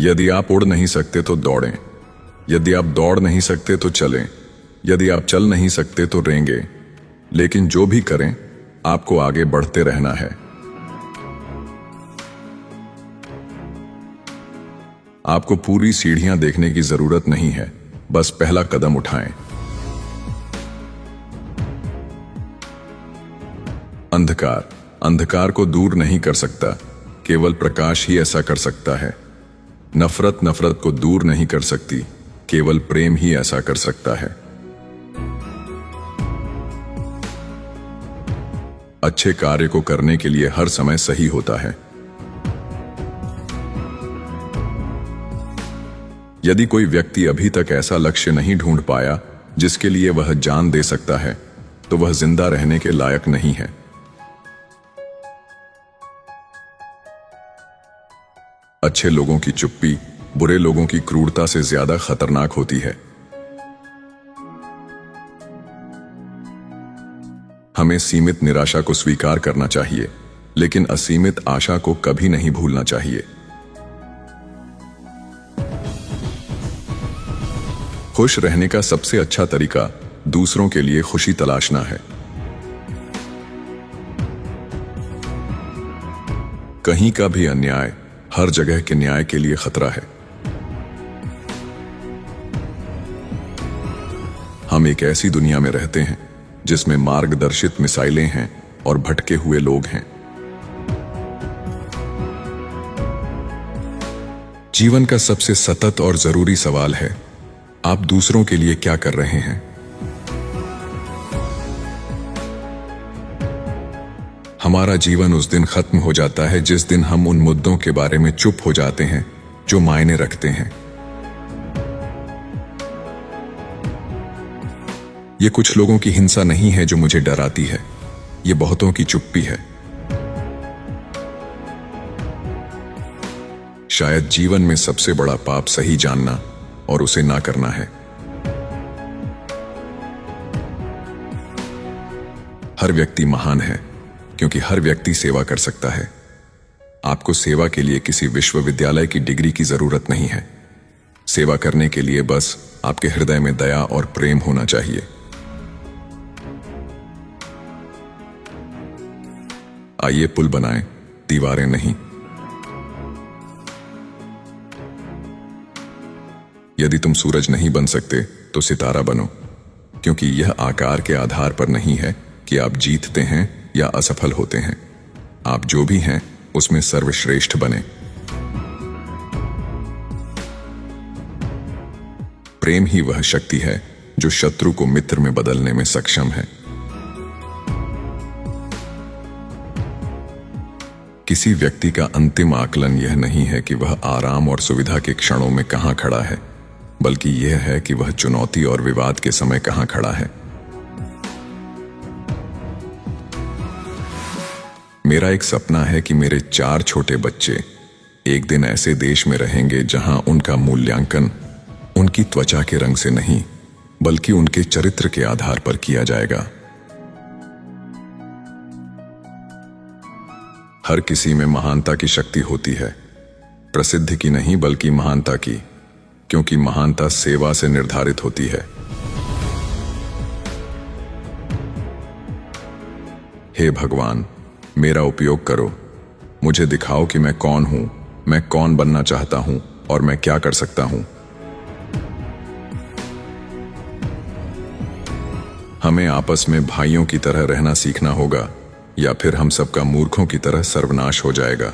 यदि आप उड़ नहीं सकते तो दौड़ें, यदि आप दौड़ नहीं सकते तो चलें, यदि आप चल नहीं सकते तो रेंगे, लेकिन जो भी करें आपको आगे बढ़ते रहना है। आपको पूरी सीढ़ियां देखने की जरूरत नहीं है, बस पहला कदम उठाएं। अंधकार अंधकार को दूर नहीं कर सकता, केवल प्रकाश ही ऐसा कर सकता है। नफरत नफरत को दूर नहीं कर सकती, केवल प्रेम ही ऐसा कर सकता है। अच्छे कार्य को करने के लिए हर समय सही होता है। यदि कोई व्यक्ति अभी तक ऐसा लक्ष्य नहीं ढूंढ पाया जिसके लिए वह जान दे सकता है, तो वह जिंदा रहने के लायक नहीं है। अच्छे लोगों की चुप्पी बुरे लोगों की क्रूरता से ज्यादा खतरनाक होती है। हमें सीमित निराशा को स्वीकार करना चाहिए, लेकिन असीमित आशा को कभी नहीं भूलना चाहिए। खुश रहने का सबसे अच्छा तरीका दूसरों के लिए खुशी तलाशना है। कहीं का भी अन्याय हर जगह के न्याय के लिए खतरा है। हम एक ऐसी दुनिया में रहते हैं जिसमें मार्गदर्शित मिसाइलें हैं और भटके हुए लोग हैं। जीवन का सबसे सतत और जरूरी सवाल है, आप दूसरों के लिए क्या कर रहे हैं? हमारा जीवन उस दिन खत्म हो जाता है जिस दिन हम उन मुद्दों के बारे में चुप हो जाते हैं जो मायने रखते हैं। ये कुछ लोगों की हिंसा नहीं है जो मुझे डराती है, ये बहुतों की चुप्पी है। शायद जीवन में सबसे बड़ा पाप सही जानना और उसे ना करना है। हर व्यक्ति महान है क्योंकि हर व्यक्ति सेवा कर सकता है। आपको सेवा के लिए किसी विश्वविद्यालय की डिग्री की जरूरत नहीं है। सेवा करने के लिए बस आपके हृदय में दया और प्रेम होना चाहिए। आइए पुल बनाएं, दीवारें नहीं। यदि तुम सूरज नहीं बन सकते तो सितारा बनो, क्योंकि यह आकार के आधार पर नहीं है कि आप जीतते हैं या असफल होते हैं। आप जो भी हैं उसमें सर्वश्रेष्ठ बने। प्रेम ही वह शक्ति है जो शत्रु को मित्र में बदलने में सक्षम है। किसी व्यक्ति का अंतिम आकलन यह नहीं है कि वह आराम और सुविधा के क्षणों में कहां खड़ा है, बल्कि यह है कि वह चुनौती और विवाद के समय कहां खड़ा है। मेरा एक सपना है कि मेरे 4 छोटे बच्चे एक दिन ऐसे देश में रहेंगे जहां उनका मूल्यांकन उनकी त्वचा के रंग से नहीं, बल्कि उनके चरित्र के आधार पर किया जाएगा। हर किसी में महानता की शक्ति होती है, प्रसिद्धि की नहीं बल्कि महानता की, क्योंकि महानता सेवा से निर्धारित होती है। हे भगवान, मेरा उपयोग करो। मुझे दिखाओ कि मैं कौन हूं, मैं कौन बनना चाहता हूं और मैं क्या कर सकता हूं। हमें आपस में भाइयों की तरह रहना सीखना होगा, या फिर हम सबका मूर्खों की तरह सर्वनाश हो जाएगा।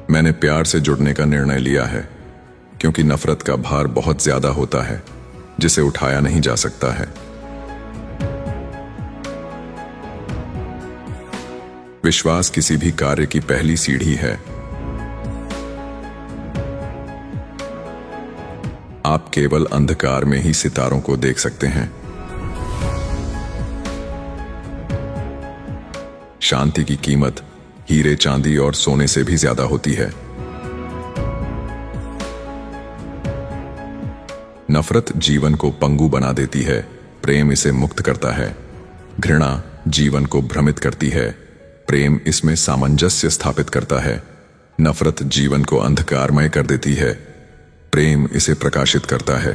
मैंने प्यार से जुड़ने का निर्णय लिया है, क्योंकि नफरत का भार बहुत ज्यादा होता है जिसे उठाया नहीं जा सकता है। विश्वास किसी भी कार्य की पहली सीढ़ी है। आप केवल अंधकार में ही सितारों को देख सकते हैं। शांति की कीमत हीरे चांदी और सोने से भी ज्यादा होती है। नफरत जीवन को पंगु बना देती है, प्रेम इसे मुक्त करता है। घृणा जीवन को भ्रमित करती है, प्रेम इसमें सामंजस्य स्थापित करता है। नफरत जीवन को अंधकारमय कर देती है, प्रेम इसे प्रकाशित करता है।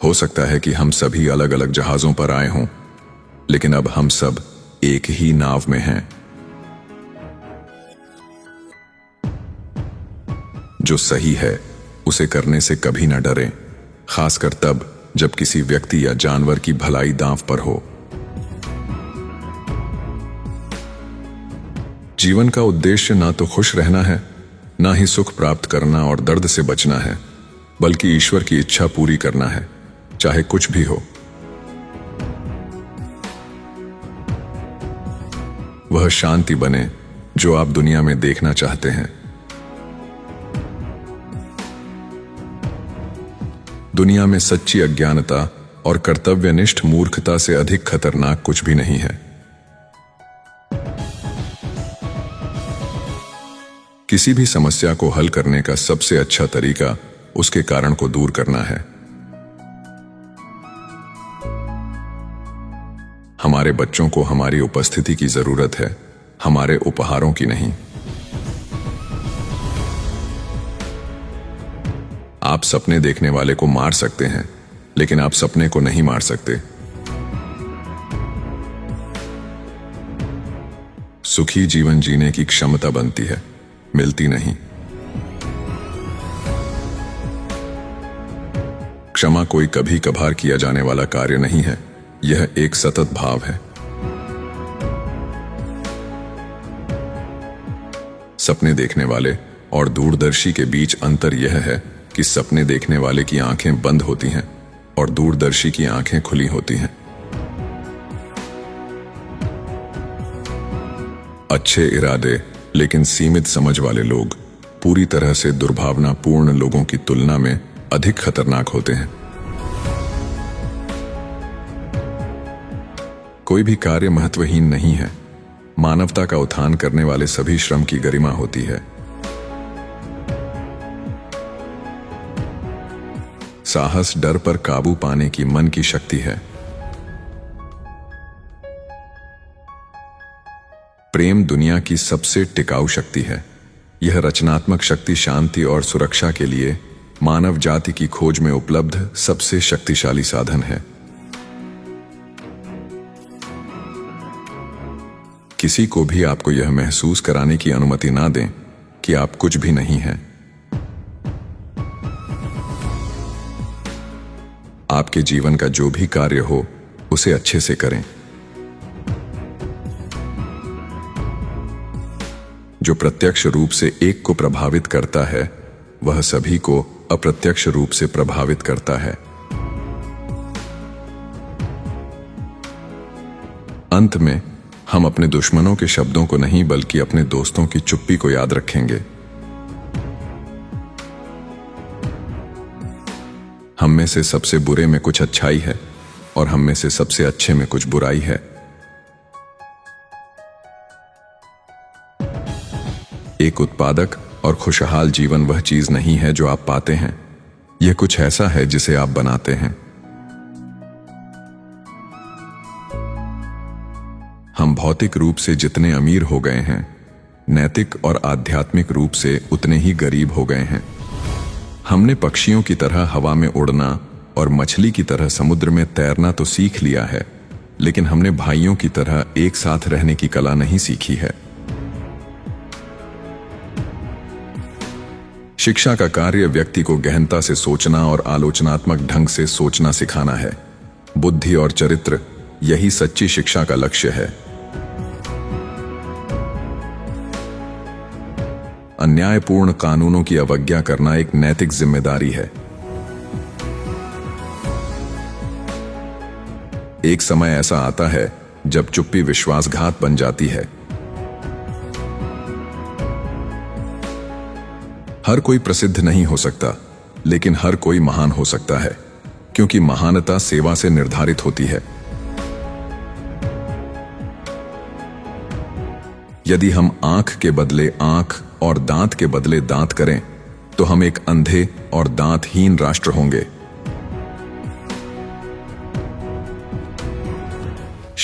हो सकता है कि हम सभी अलग अलग जहाजों पर आए हों, लेकिन अब हम सब एक ही नाव में हैं। जो सही है उसे करने से कभी न डरें, खासकर तब जब किसी व्यक्ति या जानवर की भलाई दांव पर हो। जीवन का उद्देश्य ना तो खुश रहना है, ना ही सुख प्राप्त करना और दर्द से बचना है, बल्कि ईश्वर की इच्छा पूरी करना है, चाहे कुछ भी हो। वह शांति बने जो आप दुनिया में देखना चाहते हैं। दुनिया में सच्ची अज्ञानता और कर्तव्यनिष्ठ मूर्खता से अधिक खतरनाक कुछ भी नहीं है। किसी भी समस्या को हल करने का सबसे अच्छा तरीका उसके कारण को दूर करना है। हमारे बच्चों को हमारी उपस्थिति की जरूरत है, हमारे उपहारों की नहीं। आप सपने देखने वाले को मार सकते हैं, लेकिन आप सपने को नहीं मार सकते। सुखी जीवन जीने की क्षमता बनती है, मिलती नहीं। क्षमा कोई कभी कभार किया जाने वाला कार्य नहीं है, यह एक सतत भाव है। सपने देखने वाले और दूरदर्शी के बीच अंतर यह है कि सपने देखने वाले की आंखें बंद होती हैं और दूरदर्शी की आंखें खुली होती हैं। अच्छे इरादे लेकिन सीमित समझ वाले लोग पूरी तरह से दुर्भावनापूर्ण लोगों की तुलना में अधिक खतरनाक होते हैं। कोई भी कार्य महत्वहीन नहीं है, मानवता का उत्थान करने वाले सभी श्रम की गरिमा होती है। साहस डर पर काबू पाने की मन की शक्ति है। प्रेम दुनिया की सबसे टिकाऊ शक्ति है। यह रचनात्मक शक्ति, शांति और सुरक्षा के लिए मानव जाति की खोज में उपलब्ध सबसे शक्तिशाली साधन है। किसी को भी आपको यह महसूस कराने की अनुमति ना दें कि आप कुछ भी नहीं हैं। आपके जीवन का जो भी कार्य हो उसे अच्छे से करें। जो प्रत्यक्ष रूप से एक को प्रभावित करता है वह सभी को अप्रत्यक्ष रूप से प्रभावित करता है। अंत में हम अपने दुश्मनों के शब्दों को नहीं बल्कि अपने दोस्तों की चुप्पी को याद रखेंगे। हम में से सबसे बुरे में कुछ अच्छाई है और हम में से सबसे अच्छे में कुछ बुराई है। एक उत्पादक और खुशहाल जीवन वह चीज नहीं है जो आप पाते हैं, यह कुछ ऐसा है जिसे आप बनाते हैं। हम भौतिक रूप से जितने अमीर हो गए हैं, नैतिक और आध्यात्मिक रूप से उतने ही गरीब हो गए हैं। हमने पक्षियों की तरह हवा में उड़ना और मछली की तरह समुद्र में तैरना तो सीख लिया है, लेकिन हमने भाइयों की तरह एक साथ रहने की कला नहीं सीखी है। शिक्षा का कार्य व्यक्ति को गहनता से सोचना और आलोचनात्मक ढंग से सोचना सिखाना है। बुद्धि और चरित्र, यही सच्ची शिक्षा का लक्ष्य है। अन्यायपूर्ण कानूनों की अवज्ञा करना एक नैतिक जिम्मेदारी है। एक समय ऐसा आता है जब चुप्पी विश्वासघात बन जाती है। हर कोई प्रसिद्ध नहीं हो सकता, लेकिन हर कोई महान हो सकता है, क्योंकि महानता सेवा से निर्धारित होती है। यदि हम आंख के बदले आंख और दांत के बदले दांत करें, तो हम एक अंधे और दांतहीन राष्ट्र होंगे।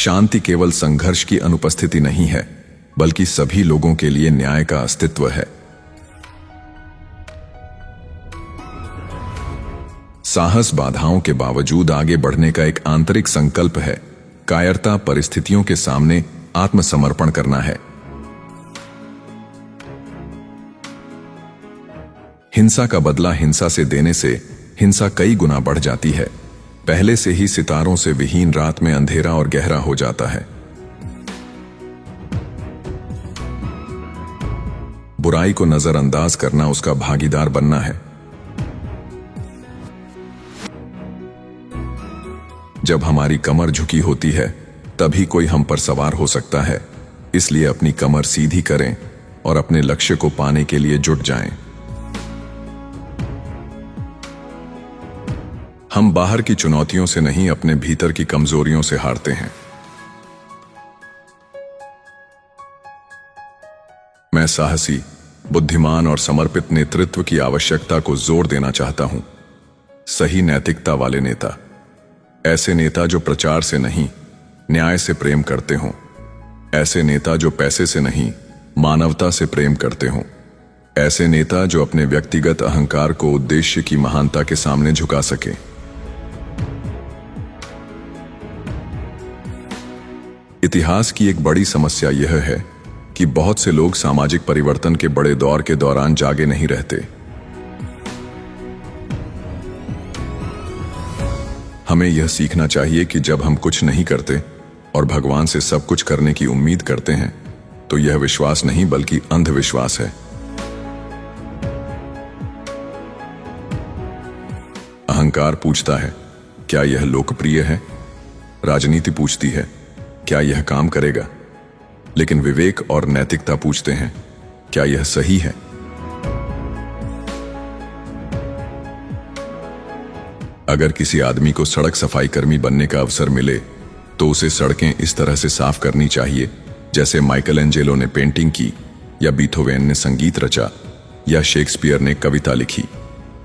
शांति केवल संघर्ष की अनुपस्थिति नहीं है, बल्कि सभी लोगों के लिए न्याय का अस्तित्व है। साहस बाधाओं के बावजूद आगे बढ़ने का एक आंतरिक संकल्प है। कायरता परिस्थितियों के सामने आत्मसमर्पण करना है। हिंसा का बदला हिंसा से देने से हिंसा कई गुना बढ़ जाती है। पहले से ही सितारों से विहीन रात में अंधेरा और गहरा हो जाता है। बुराई को नजरअंदाज करना उसका भागीदार बनना है। जब हमारी कमर झुकी होती है तभी कोई हम पर सवार हो सकता है। इसलिए अपनी कमर सीधी करें और अपने लक्ष्य को पाने के लिए जुट जाएं। हम बाहर की चुनौतियों से नहीं, अपने भीतर की कमजोरियों से हारते हैं। मैं साहसी, बुद्धिमान और समर्पित नेतृत्व की आवश्यकता को जोर देना चाहता हूं। सही नैतिकता वाले नेता, ऐसे नेता जो प्रचार से नहीं, न्याय से प्रेम करते हों। ऐसे नेता जो पैसे से नहीं, मानवता से प्रेम करते हों। ऐसे नेता जो अपने व्यक्तिगत अहंकार को उद्देश्य की महानता के सामने झुका सके। इतिहास की एक बड़ी समस्या यह है कि बहुत से लोग सामाजिक परिवर्तन के बड़े दौर के दौरान जागे नहीं रहते। हमें यह सीखना चाहिए कि जब हम कुछ नहीं करते और भगवान से सब कुछ करने की उम्मीद करते हैं, तो यह विश्वास नहीं बल्कि अंधविश्वास है। अहंकार पूछता है, क्या यह लोकप्रिय है? राजनीति पूछती है, क्या यह काम करेगा? लेकिन विवेक और नैतिकता पूछते हैं, क्या यह सही है? अगर किसी आदमी को सड़क सफाई कर्मी बनने का अवसर मिले तो उसे सड़कें इस तरह से साफ करनी चाहिए जैसे माइकल एंजेलो ने पेंटिंग की, या बीथोवेन ने संगीत रचा, या शेक्सपियर ने कविता लिखी।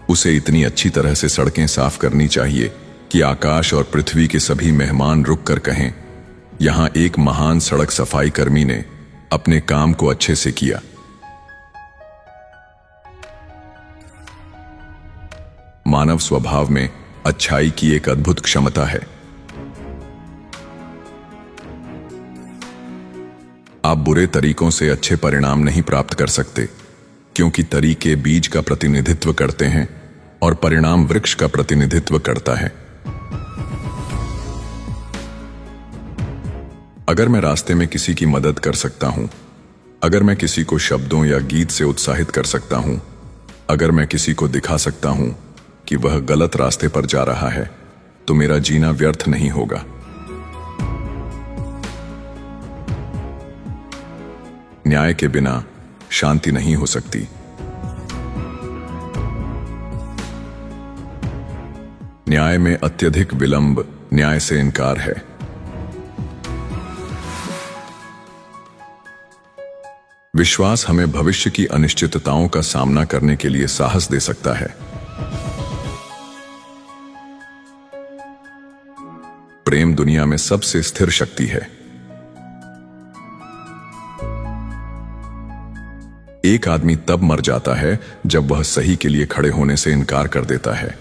उसे इतनी अच्छी तरह से सड़कें साफ करनी चाहिए कि आकाश और पृथ्वी के सभी मेहमान रुक कर कहें, यहां एक महान सड़क सफाई कर्मी ने अपने काम को अच्छे से किया। मानव स्वभाव में अच्छाई की एक अद्भुत क्षमता है। आप बुरे तरीकों से अच्छे परिणाम नहीं प्राप्त कर सकते, क्योंकि तरीके बीज का प्रतिनिधित्व करते हैं और परिणाम वृक्ष का प्रतिनिधित्व करता है। अगर मैं रास्ते में किसी की मदद कर सकता हूं, अगर मैं किसी को शब्दों या गीत से उत्साहित कर सकता हूं, अगर मैं किसी को दिखा सकता हूं कि वह गलत रास्ते पर जा रहा है, तो मेरा जीना व्यर्थ नहीं होगा। न्याय के बिना शांति नहीं हो सकती। न्याय में अत्यधिक विलंब न्याय से इनकार है। विश्वास हमें भविष्य की अनिश्चितताओं का सामना करने के लिए साहस दे सकता है। प्रेम दुनिया में सबसे स्थिर शक्ति है। एक आदमी तब मर जाता है जब वह सही के लिए खड़े होने से इनकार कर देता है।